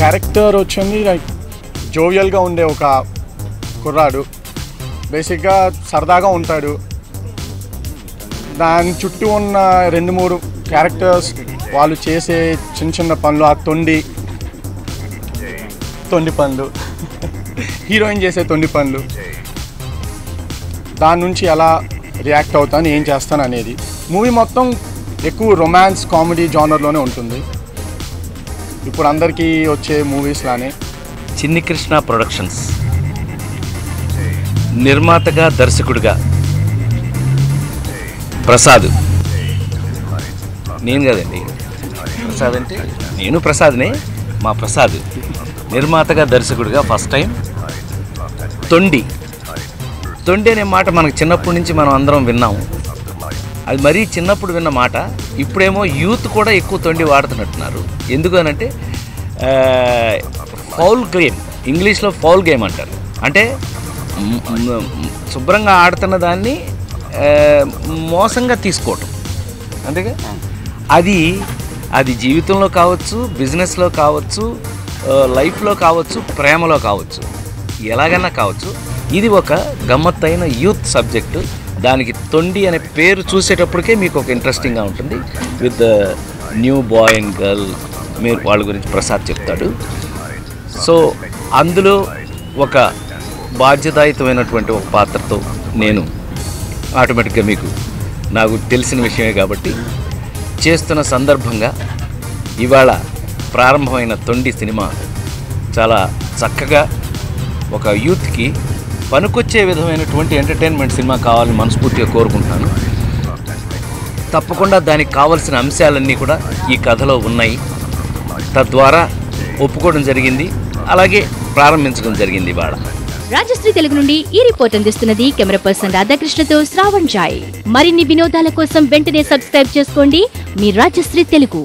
Character వచ్చింది like జోవియల్గా ఉండే ఒక కుర్రాడు, బేసిక్గా సరదాగా ఉంటాడు. దాని చుట్టూ ఉన్న 2-3 క్యారెక్టర్స్ వాళ్ళు చేసే చిన్న చిన్న పనులు, ఆ తొండి పనులు హీరోయిన్ చేసే తొండి పనులు, దాని నుంచి ఎలా రియాక్ట్ అవుతాను, ఏం చేస్తాను అనేది. మూవీ మొత్తం ఎక్కువ రొమాన్స్ కామెడీ జానర్లోనే ఉంటుంది, ఇప్పుడు అందరికీ వచ్చే మూవీస్ లానే. చిన్ని కృష్ణ ప్రొడక్షన్స్ నిర్మాతగా దర్శకుడిగా ప్రసాద్. నేను కదండి ప్రసాద్ అంటే, నేను ప్రసాద్నే. మా ప్రసాద్ నిర్మాతగా దర్శకుడిగా ఫస్ట్ టైం తొండి అనే మాట మనకు చిన్నప్పటి నుంచి మనం అందరం విన్నాము. అది మరీ చిన్నప్పుడు విన్న మాట. ఇప్పుడేమో యూత్ కూడా ఎక్కువ తొండి వాడుతున్నట్టున్నారు. ఎందుకనంటే ఫౌల్ గేమ్, ఇంగ్లీష్లో ఫౌల్ గేమ్ అంటారు. అంటే శుభ్రంగా ఆడుతున్న దాన్ని మోసంగా తీసుకోవటం. అంతేగా, అది జీవితంలో కావచ్చు, బిజినెస్లో కావచ్చు, లైఫ్లో కావచ్చు, ప్రేమలో కావచ్చు, ఎలాగైనా కావచ్చు. ఇది ఒక గమ్మత్తైన యూత్ సబ్జెక్టు. దానికి తొండి అనే పేరు చూసేటప్పటికే మీకు ఒక ఇంట్రెస్టింగ్గా ఉంటుంది. With new boy and girl, మీరు వాళ్ళ గురించి ప్రసాద్ చెప్తాడు. సో అందులో ఒక బాధ్యతాయుతమైనటువంటి ఒక పాత్రతో నేను ఆటోమేటిక్గా నాకు తెలిసిన విషయమే కాబట్టి చేస్తున్న సందర్భంగా ఇవాళ ప్రారంభమైన తొండి సినిమా చాలా చక్కగా ఒక యూత్కి పనికొచ్చే విధమైనటువంటి ఎంటర్టైన్మెంట్ సినిమా కావాలని మనస్ఫూర్తిగా కోరుకుంటున్నాను. తప్పకుండా దానికి కావాల్సిన అంశాలన్నీ కూడా ఈ కథలో ఉన్నాయి. తద్వారా ఒప్పుకోవడం జరిగింది, అలాగే ప్రారంభించడం జరిగింది. ఇవాళ రాజశ్రీ తెలుగు నుండి ఈ రిపోర్ట్ అందిస్తున్నది కెమెరా పర్సన్ రాధాకృష్ణతో శ్రావణ్ జాయ్. మరిన్ని వినోదాల కోసం వెంటనే సబ్స్క్రైబ్ చేసుకోండి మీ రాజశ్రీ తెలుగు.